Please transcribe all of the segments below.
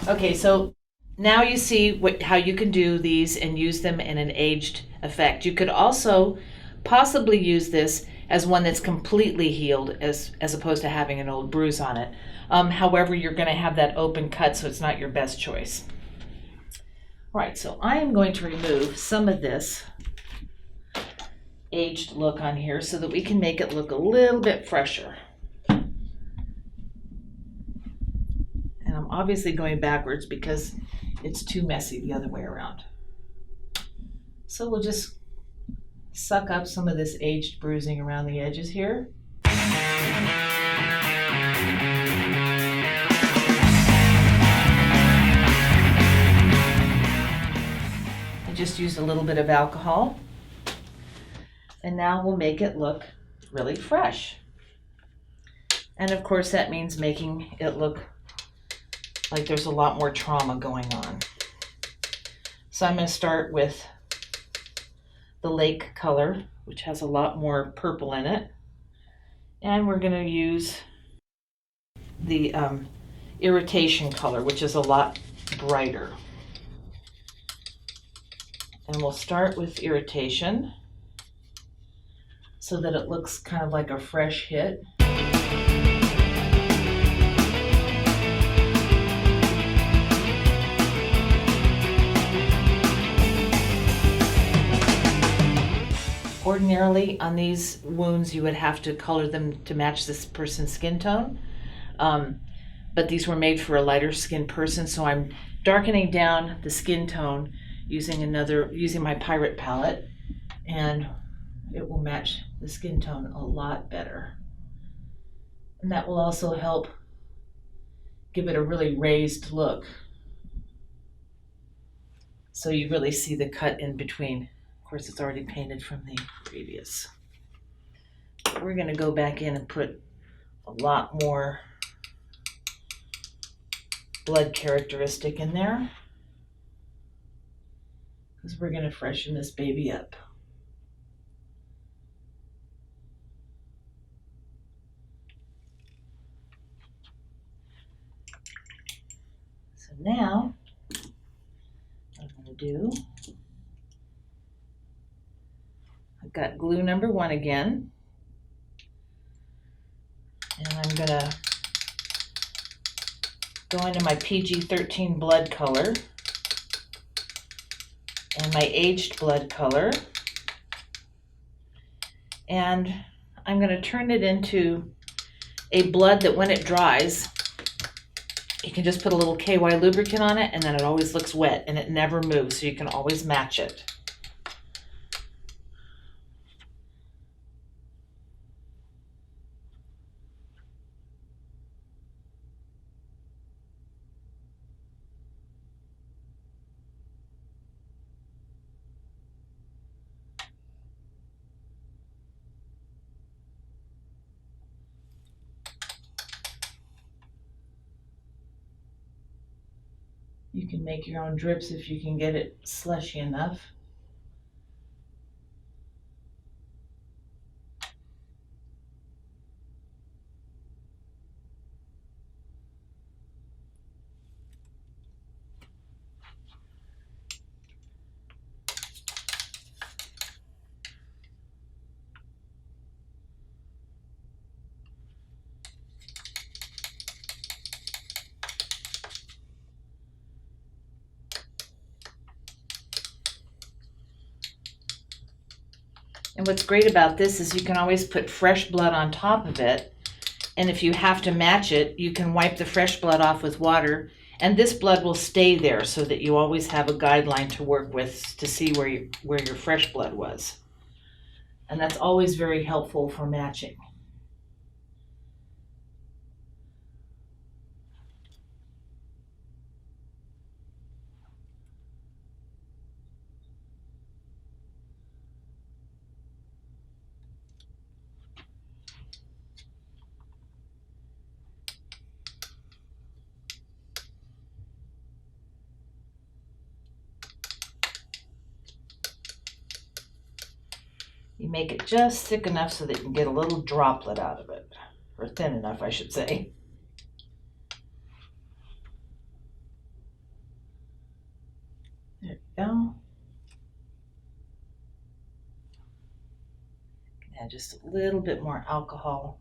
Okay, so now you see how you can do these and use them in an aged effect. You could also possibly use this as one that's completely healed as opposed to having an old bruise on it. However, you're going to have that open cut, so it's not your best choice. All right, so I am going to remove some of this aged look on here so that we can make it look a little bit fresher. And I'm obviously going backwards because it's too messy the other way around. So we'll just suck up some of this aged bruising around the edges here. I just used a little bit of alcohol. And now we'll make it look really fresh. And of course that means making it look like there's a lot more trauma going on. So I'm going to start with the lake color, which has a lot more purple in it. And we're going to use the irritation color, which is a lot brighter. And we'll start with irritation so that it looks kind of like a fresh hit. Ordinarily on these wounds you would have to color them to match this person's skin tone, but these were made for a lighter skinned person, so I'm darkening down the skin tone using my pirate palette, and it will match the skin tone a lot better. And that will also help give it a really raised look, so you really see the cut in between. Of course, it's already painted from the previous. We're going to go back in and put a lot more blood characteristic in there, because we're going to freshen this baby up. So now, what I'm going to do, I've got glue number 1 again, and I'm going to go into my PG-13 blood color and my aged blood color, and I'm going to turn it into a blood that when it dries, you can just put a little KY lubricant on it and then it always looks wet and it never moves, so you can always match it. You can make your own drips if you can get it slushy enough. And what's great about this is you can always put fresh blood on top of it. And if you have to match it, you can wipe the fresh blood off with water, and this blood will stay there so that you always have a guideline to work with to see where your fresh blood was. And that's always very helpful for matching. You make it just thick enough so that you can get a little droplet out of it, or thin enough, I should say. There we go. Add just a little bit more alcohol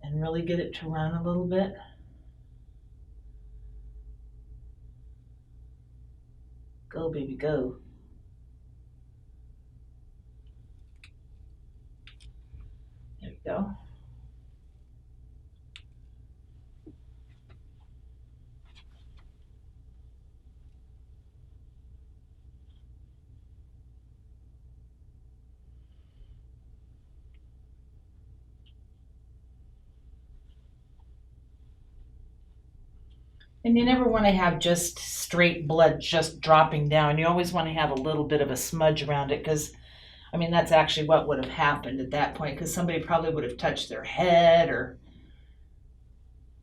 and really get it to run a little bit. Go, baby, go. There we go. And you never want to have just straight blood just dropping down. You always want to have a little bit of a smudge around it, because, I mean, that's actually what would have happened at that point, because somebody probably would have touched their head or,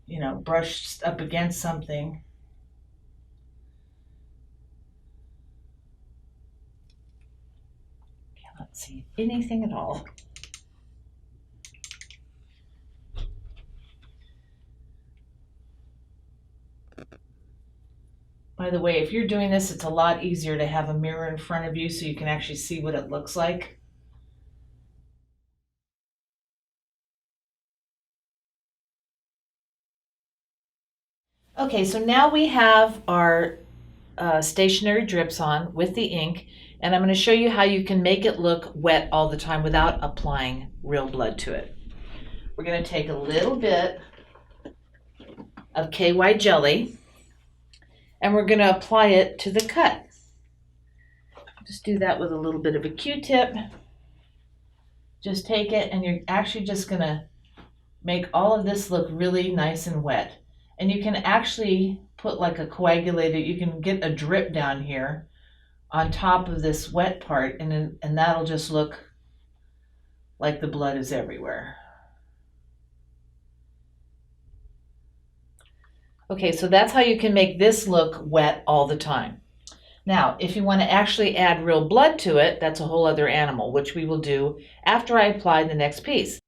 you know, brushed up against something. Cannot see anything at all. By the way, if you're doing this, it's a lot easier to have a mirror in front of you so you can actually see what it looks like. Okay, so now we have our stationary drips on with the ink, and I'm going to show you how you can make it look wet all the time without applying real blood to it. We're going to take a little bit of KY jelly, and we're going to apply it to the cut. Just do that with a little bit of a Q-tip. Just take it, and you're actually just going to make all of this look really nice and wet. And you can actually put like a coagulated, you can get a drip down here on top of this wet part, and that'll just look like the blood is everywhere. Okay, so that's how you can make this look wet all the time. Now, if you want to actually add real blood to it, that's a whole other animal, which we will do after I apply the next piece.